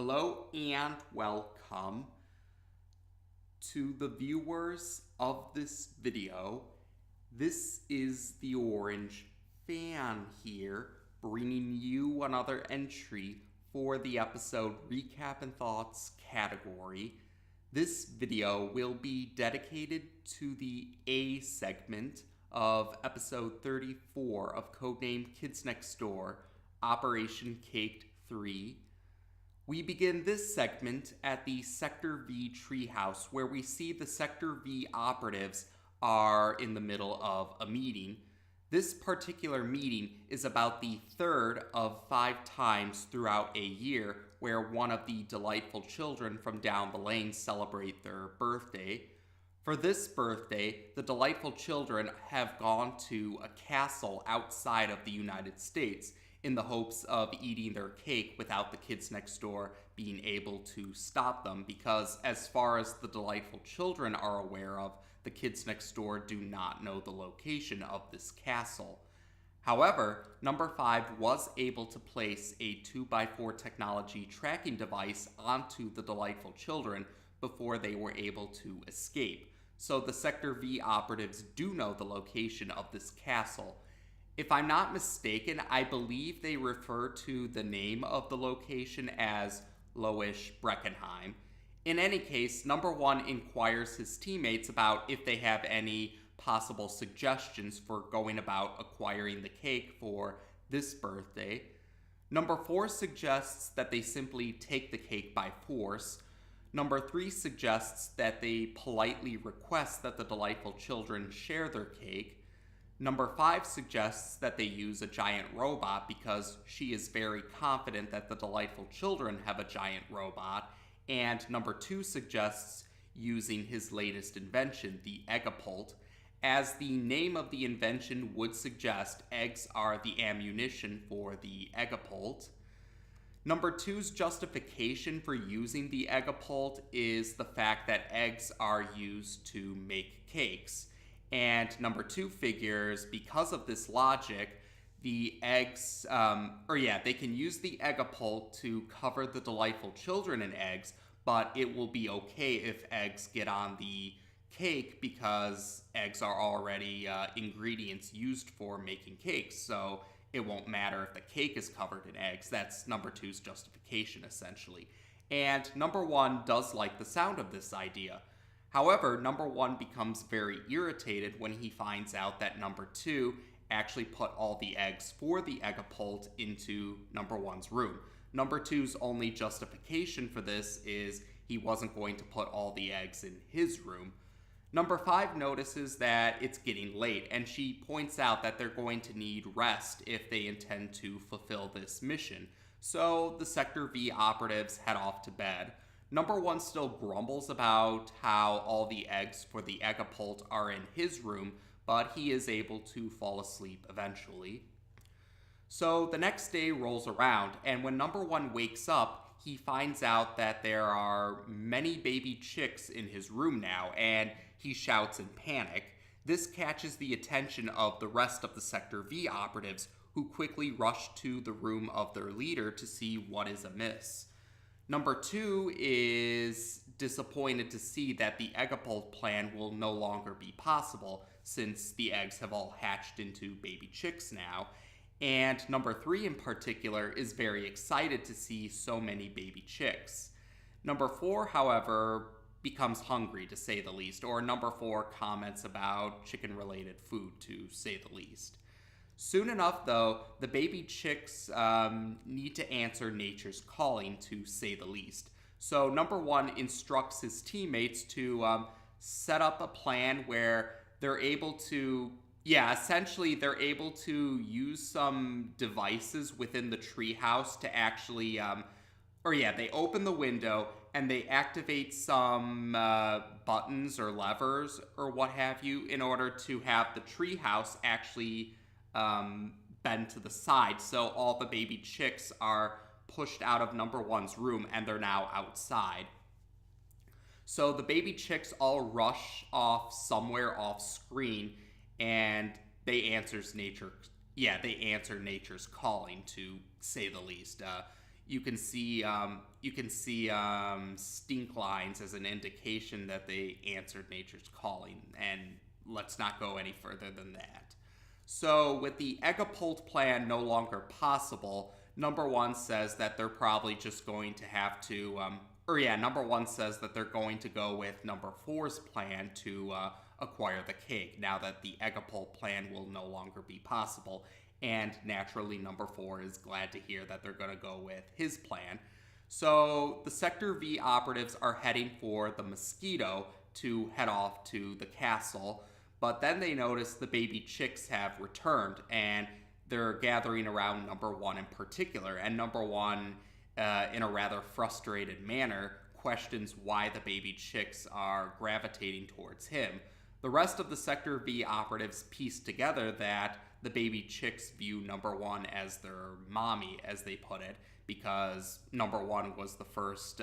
Hello and welcome to the viewers of this video. This is the Orange Fan here, bringing you another entry for the episode Recap and Thoughts category. This video will be dedicated to the A segment of episode 34 of Codename Kids Next Door, Operation CAKED 3. We begin this segment at the Sector V treehouse, where we see the Sector V operatives are in the middle of a meeting. This particular meeting is about the third of 5 times throughout a year where one of the delightful children from down the lane celebrate their birthday. For this birthday, the delightful children have gone to a castle outside of the United States in the hopes of eating their cake without the kids next door being able to stop them, because as far as the delightful children are aware of, the kids next door do not know the location of this castle. However, number 5 was able to place a 2x4 technology tracking device onto the delightful children before they were able to escape. So the Sector V operatives do know the location of this castle. If I'm not mistaken, I believe they refer to the name of the location as Lowish Breckenheim. In any case, number 1 inquires his teammates about if they have any possible suggestions for going about acquiring the cake for this birthday. Number 4 suggests that they simply take the cake by force. Number 3 suggests that they politely request that the delightful children share their cake. Number 5 suggests that they use a giant robot because she is very confident that the delightful children have a giant robot. And number 2 suggests using his latest invention, the Eggravation. As the name of the invention would suggest, eggs are the ammunition for the Eggravation. Number 2's justification for using the Eggravation is the fact that eggs are used to make cakes. And number 2 figures, because of this logic, the eggs, they can use the Eggravation to cover the delightful children in eggs, but it will be okay if eggs get on the cake because eggs are already ingredients used for making cakes, so it won't matter if the cake is covered in eggs. That's number 2's justification, essentially. And number 1 does like the sound of this idea. However, number 1 becomes very irritated when he finds out that number 2 actually put all the eggs for the Eggravation into number 1's room. Number 2's only justification for this is he wasn't going to put all the eggs in his room. Number 5 notices that it's getting late, and she points out that they're going to need rest if they intend to fulfill this mission. So the Sector V operatives head off to bed. Number 1 still grumbles about how all the eggs for the Eggravation are in his room, but he is able to fall asleep eventually. So the next day rolls around, and when number 1 wakes up, he finds out that there are many baby chicks in his room now, and he shouts in panic. This catches the attention of the rest of the Sector V operatives, who quickly rush to the room of their leader to see what is amiss. Number 2 is disappointed to see that the Eggravation plan will no longer be possible, since the eggs have all hatched into baby chicks now. And number 3 in particular is very excited to see so many baby chicks. Number 4, however, becomes hungry, to say the least, or number 4 comments about chicken-related food, to say the least. Soon enough, though, the baby chicks need to answer nature's calling, to say the least. So number 1 instructs his teammates to set up a plan where they're able to, they're able to use some devices within the treehouse to actually, they open the window and they activate some buttons or levers or what have you in order to have the treehouse actually bend to the side, so all the baby chicks are pushed out of number 1's room and they're now outside. So the baby chicks all rush off somewhere off screen, and they answer nature's calling, to say the least. you can see stink lines as an indication that they answered nature's calling, and let's not go any further than that. So with the Egg-A-P.U.L.T plan no longer possible, number one says that they're probably just going to have to, number one says that they're going to go with number four's plan to acquire the cake, now that the Egg-A-P.U.L.T plan will no longer be possible. And naturally, number four is glad to hear that they're going to go with his plan. So the Sector V operatives are heading for the Mosquito to head off to the castle. But then they notice the baby chicks have returned, and they're gathering around number one in particular. And number one, in a rather frustrated manner, questions why the baby chicks are gravitating towards him. The rest of the Sector V operatives piece together that the baby chicks view number one as their mommy, as they put it, because number one was the first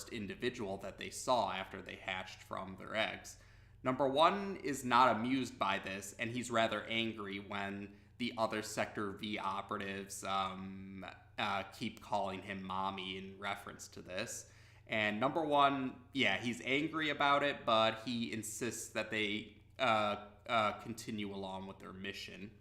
individual that they saw after they hatched from their eggs. Number one is not amused by this, and he's rather angry when the other Sector V operatives keep calling him mommy in reference to this. And number one, he's angry about it, but he insists that they continue along with their mission.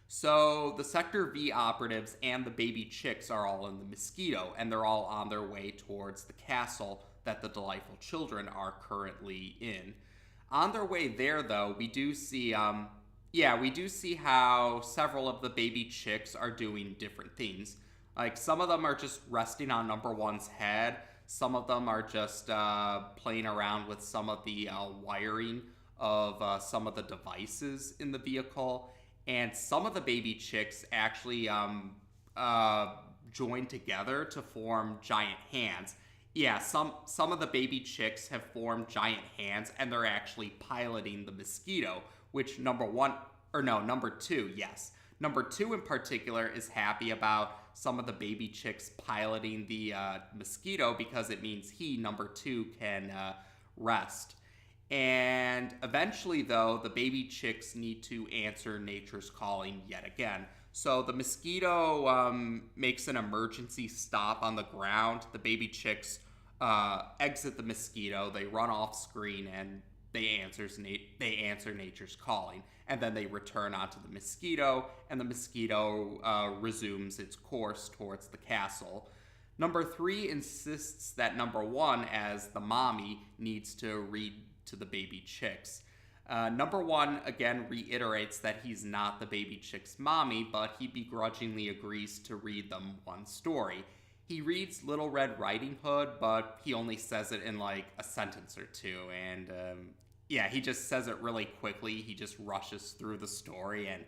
So the Sector V operatives and the baby chicks are all in the Mosquito, and they're all on their way towards the castle that the Delightful Children are currently in. On their way there, though, we do see how several of the baby chicks are doing different things. Like, some of them are just resting on number one's head. Some of them are just playing around with some of the wiring of some of the devices in the vehicle. And some of the baby chicks actually join together to form giant hands. Yeah, some of the baby chicks have formed giant hands, and they're actually piloting the Mosquito, which number two, yes. Number two in particular is happy about some of the baby chicks piloting the Mosquito because it means he, number two, can rest. And eventually, though, the baby chicks need to answer nature's calling yet again. So the Mosquito makes an emergency stop on the ground. The baby chicks exit the Mosquito. They run off screen, and they answer nature's calling. And then they return onto the Mosquito, and the Mosquito resumes its course towards the castle. Number three insists that number one, as the mommy, needs to read to the baby chicks. Number one again reiterates that he's not the baby chick's mommy, but he begrudgingly agrees to read them one story. He reads Little Red Riding Hood, but he only says it in like a sentence or two, and he just says it really quickly. He just rushes through the story, and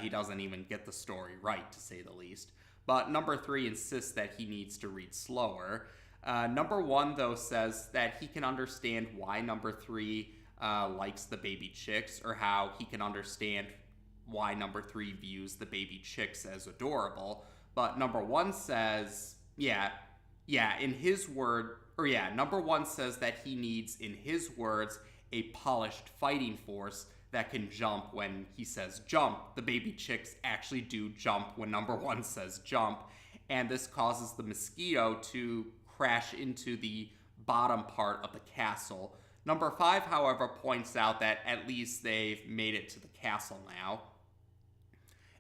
he doesn't even get the story right, to say the least. But number three insists that he needs to read slower. Number one, though, says that he can understand why number three likes the baby chicks, or how he can understand why number three views the baby chicks as adorable. But number one says, number one says that he needs, in his words, a polished fighting force that can jump when he says jump. The baby chicks actually do jump when number one says jump, and this causes the Mosquito to crash into the bottom part of the castle. Number five, however, points out that at least they've made it to the castle now.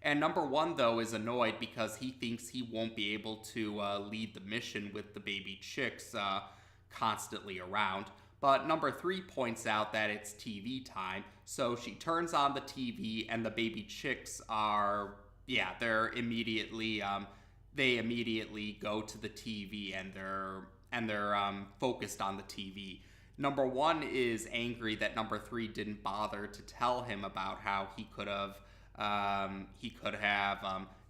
And number one, though, is annoyed because he thinks he won't be able to lead the mission with the baby chicks constantly around. But number three points out that it's TV time, so she turns on the TV, and the baby chicks are, they immediately go to the TV, and they're focused on the TV. Number one is angry that number three didn't bother to tell him about how he could have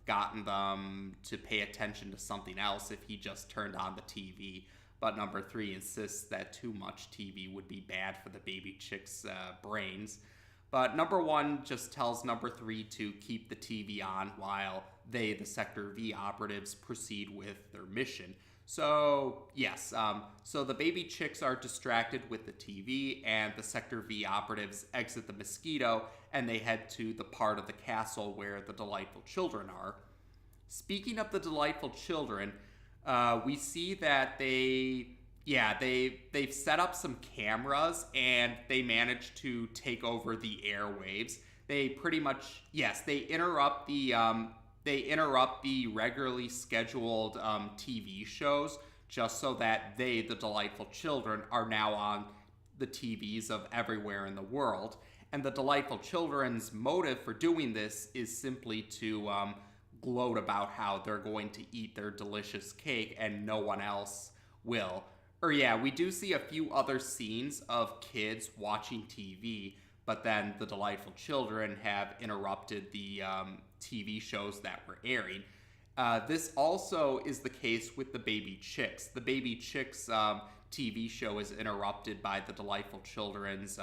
gotten them to pay attention to something else if he just turned on the TV. But number three insists that too much TV would be bad for the baby chicks' brains. But number one just tells number three to keep the TV on while they, the Sector V operatives, proceed with their mission. So, yes, so the baby chicks are distracted with the TV, and the Sector V operatives exit the Mosquito, and they head to the part of the castle where the Delightful Children are. Speaking of the delightful children, we see that they've set up some cameras and they managed to take over the airwaves. They pretty much, yes, they interrupt the regularly scheduled TV shows just so that they, the delightful children, are now on the TVs of everywhere in the world. And the delightful children's motive for doing this is simply to gloat about how they're going to eat their delicious cake and no one else will. Or yeah, we do see a few other scenes of kids watching TV, but then the delightful children have interrupted the TV shows that were airing. This also is the case with the Baby Chicks. The Baby Chicks TV show is interrupted by the delightful children's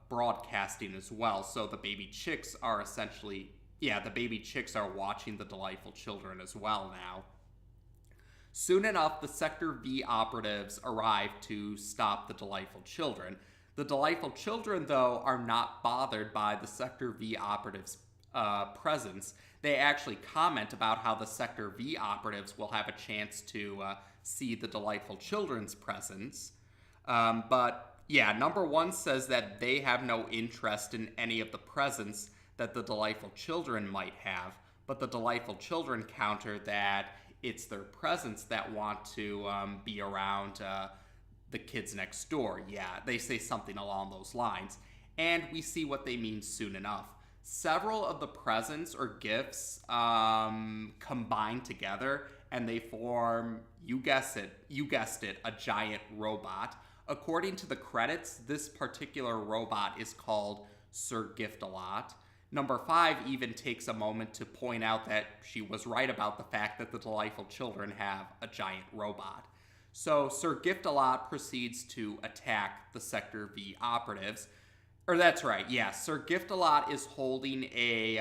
broadcasting as well. So the Baby Chicks are essentially, the Baby Chicks are watching the delightful children as well now. Soon enough, the Sector V operatives arrive to stop the delightful children. The delightful children, though, are not bothered by the Sector V operatives' presence. They actually comment about how the Sector V operatives will have a chance to see the delightful children's presence. But yeah, number one says that they have no interest in any of the presence that the delightful children might have, but the delightful children counter that it's their presence that want to be around the kids next door. Yeah, they say something along those lines. And we see what they mean soon enough. Several of the presents or gifts combine together and they form, you guessed it, a giant robot. According to the credits, this particular robot is called C.A.K.E.D. Number 5 even takes a moment to point out that she was right about the fact that the delightful children have a giant robot. So C.A.K.E.D. proceeds to attack the Sector V operatives. Or that's right, yeah, C.A.K.E.D. is holding a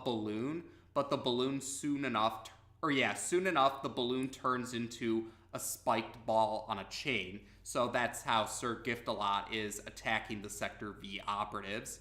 balloon, but the balloon soon enough the balloon turns into a spiked ball on a chain. So that's how C.A.K.E.D. is attacking the Sector V operatives.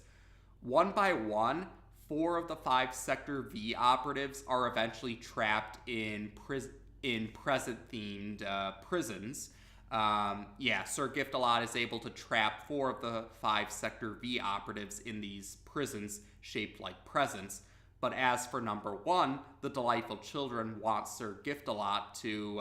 One by one, 4 of the 5 Sector V operatives are eventually trapped in present-themed prisons. C.A.K.E.D. is able to trap 4 of the 5 Sector V operatives in these prisons shaped like presents. But as for number 1, the delightful children want C.A.K.E.D. to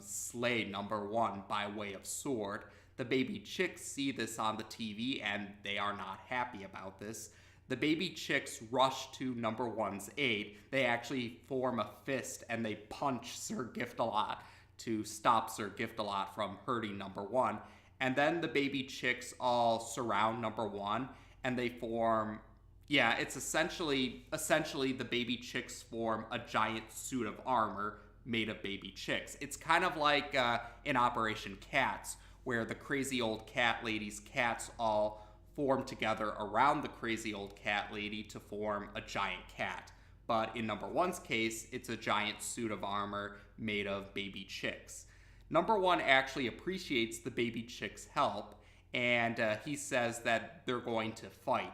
slay number 1 by way of sword. The Baby Chicks see this on the TV and they are not happy about this. The Baby Chicks rush to number 1's aid. They actually form a fist and they punch C.A.K.E.D. to stop C.A.K.E.D. from hurting number 1. And then the Baby Chicks all surround number 1 and they form, it's essentially the Baby Chicks form a giant suit of armor made of Baby Chicks. It's kind of like in Operation Cats, where the crazy old cat lady's cats all form together around the crazy old cat lady to form a giant cat. But in number 1's case, it's a giant suit of armor made of Baby Chicks. Number 1 actually appreciates the Baby Chicks' help, and he says that they're going to fight.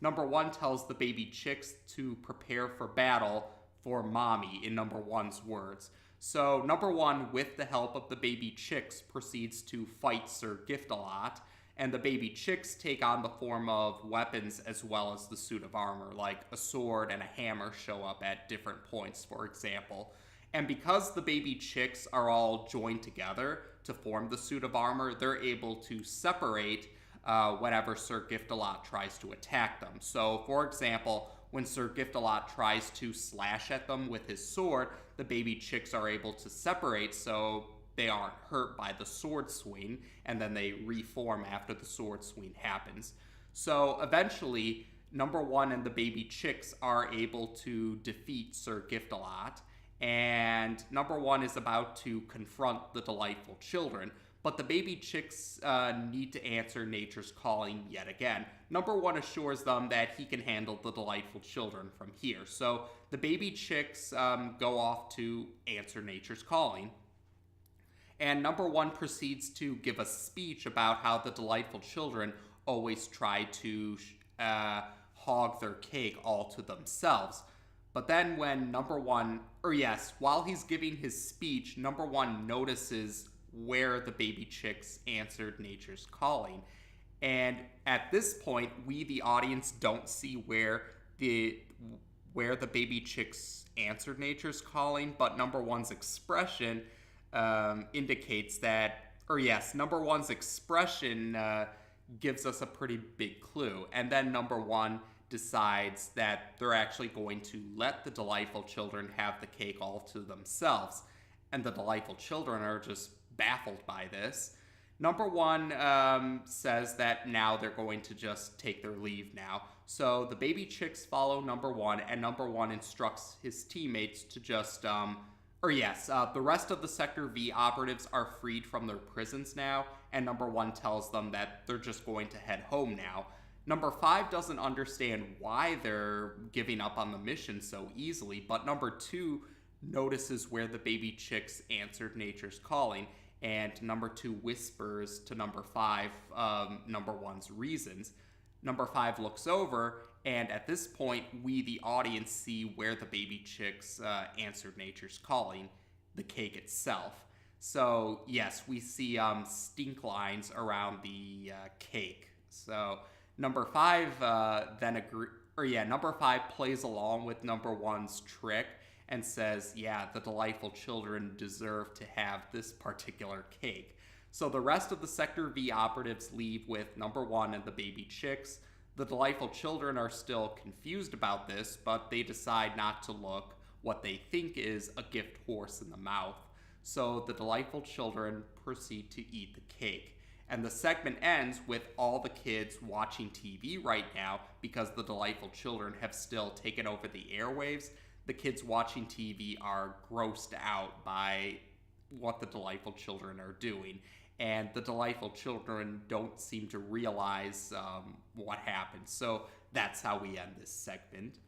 Number 1 tells the Baby Chicks to prepare for battle for mommy, in number 1's words. So number 1, with the help of the Baby Chicks, proceeds to fight C.A.K.E.D. and the Baby Chicks take on the form of weapons as well as the suit of armor, like a sword and a hammer show up at different points, for example. And because the Baby Chicks are all joined together to form the suit of armor, they're able to separate whenever C.A.K.E.D. tries to attack them. So, for example, when C.A.K.E.D. tries to slash at them with his sword, the Baby Chicks are able to separate so they aren't hurt by the sword swing, and then they reform after the sword swing happens. So eventually, number 1 and the Baby Chicks are able to defeat C.A.K.E.D. and number 1 is about to confront the delightful children, but the Baby Chicks need to answer nature's calling yet again. Number 1 assures them that he can handle the delightful children from here. So the Baby Chicks go off to answer nature's calling. And number 1 proceeds to give a speech about how the delightful children always try to hog their cake all to themselves. But then when while he's giving his speech, number one notices where the baby chicks answered nature's calling. And at this point, we, the audience, don't see where the baby chicks answered nature's calling, but number one's expression indicates that, number one's expression gives us a pretty big clue. And then number one decides that they're actually going to let the delightful children have the cake all to themselves. And the delightful children are just baffled by this. Number one says that now they're going to just take their leave now. So the baby chicks follow number one, and number one instructs his teammates to just, the rest of the Sector V operatives are freed from their prisons now, and number one tells them that they're just going to head home now. Number 5 doesn't understand why they're giving up on the mission so easily, but number 2 notices where the baby chicks answered nature's calling, and number 2 whispers to number 5 number 1's reasons. Number 5 looks over, and at this point, we, the audience, see where the baby chicks answered nature's calling, the cake itself. So, yes, we see stink lines around the cake. So, number 5 number 5 plays along with number 1's trick and says, yeah, the delightful children deserve to have this particular cake. So the rest of the Sector V operatives leave with number 1 and the baby chicks. The delightful children are still confused about this, but they decide not to look what they think is a gift horse in the mouth. So the delightful children proceed to eat the cake. And the segment ends with all the kids watching TV right now because the delightful children have still taken over the airwaves. The kids watching TV are grossed out by what the delightful children are doing. And the delightful children don't seem to realize what happened. So that's how we end this segment.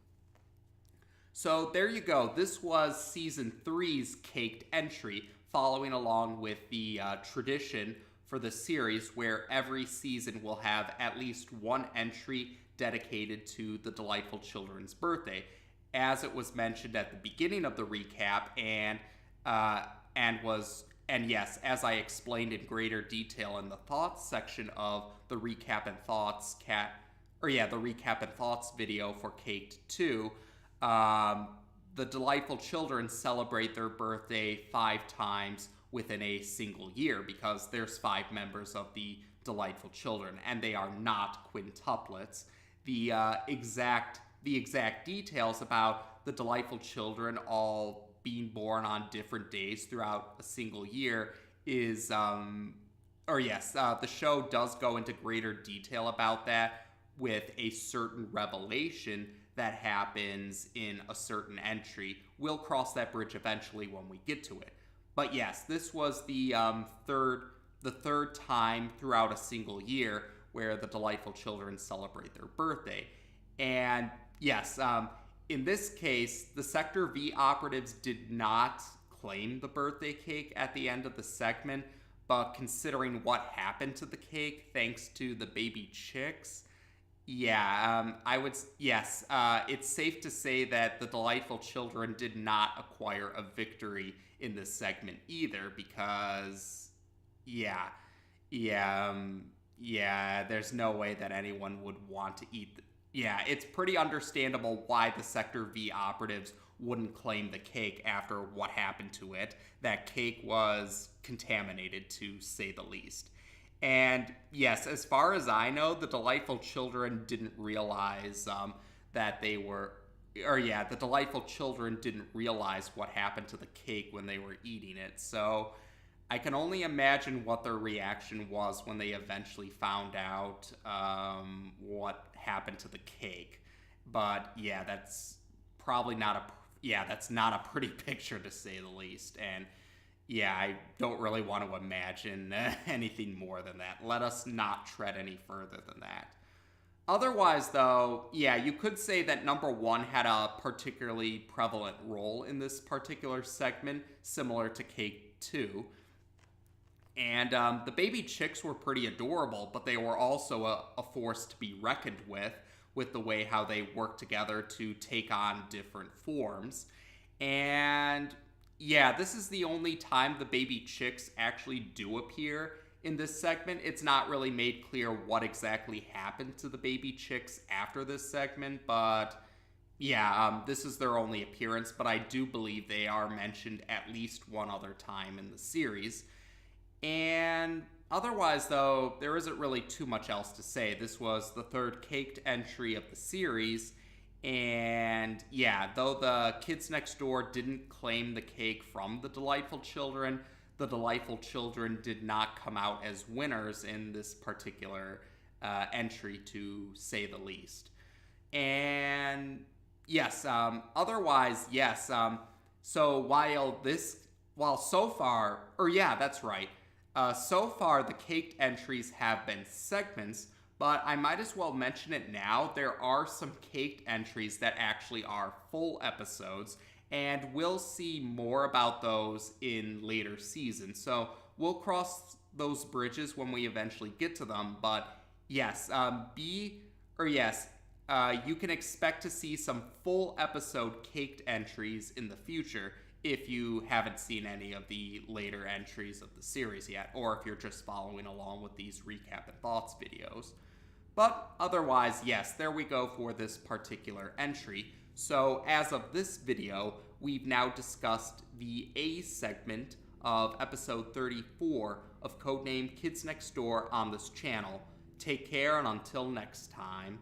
So there you go. This was Season 3's Caked entry, following along with the tradition for the series where every season will have at least one entry dedicated to the delightful children's birthday. As it was mentioned at the beginning of the recap, and yes, as I explained in greater detail in the thoughts section of the recap and thoughts video for Caked 2, the delightful children celebrate their birthday 5 times within a single year because there's 5 members of the delightful children, and they are not quintuplets. The exact details about the delightful children all being born on different days throughout a single year is, the show does go into greater detail about that with a certain revelation that happens in a certain entry. We'll cross that bridge eventually when we get to it. But yes, this was the third time throughout a single year where the delightful children celebrate their birthday. And yes, in this case, the Sector V operatives did not claim the birthday cake at the end of the segment, but considering what happened to the cake thanks to the baby chicks, it's safe to say that the delightful children did not acquire a victory in this segment either, because there's no way that anyone would want to eat it's pretty understandable why the Sector V operatives wouldn't claim the cake after what happened to it. That cake was contaminated, to say the least. And yes, as far as I know, the delightful children didn't realize the delightful children didn't realize what happened to the cake when they were eating it. So I can only imagine what their reaction was when they eventually found out what happened to the cake. But yeah, that's probably not a pretty picture, to say the least. And yeah, I don't really want to imagine anything more than that. Let us not tread any further than that. Otherwise, though, you could say that number 1 had a particularly prevalent role in this particular segment, similar to Cake 2. And the baby chicks were pretty adorable, but they were also a force to be reckoned with. with the way how they work together to take on different forms. And yeah, this is the only time the baby chicks actually do appear in this segment. It's not really made clear what exactly happened to the baby chicks after this segment, but yeah, this is their only appearance, but I do believe they are mentioned at least one other time in the series. And otherwise, though, there isn't really too much else to say. This was the third caked entry of the series, and yeah, though the kids next door didn't claim the cake from the Delightful Children, the Delightful Children did not come out as winners in this particular entry, to say the least. And yes, otherwise, yes. So while so far, or yeah, that's right. So far, the caked entries have been segments, but I might as well mention it now. There are some caked entries that actually are full episodes, and we'll see more about those in later seasons. So we'll cross those bridges when we eventually get to them. But yes, you can expect to see some full episode caked entries in the future if you haven't seen any of the later entries of the series yet, or if you're just following along with these recap and thoughts videos. But otherwise, yes, there we go for this particular entry. So as of this video, we've now discussed the A segment of episode 34 of Codename Kids Next Door on this channel. Take care, and until next time.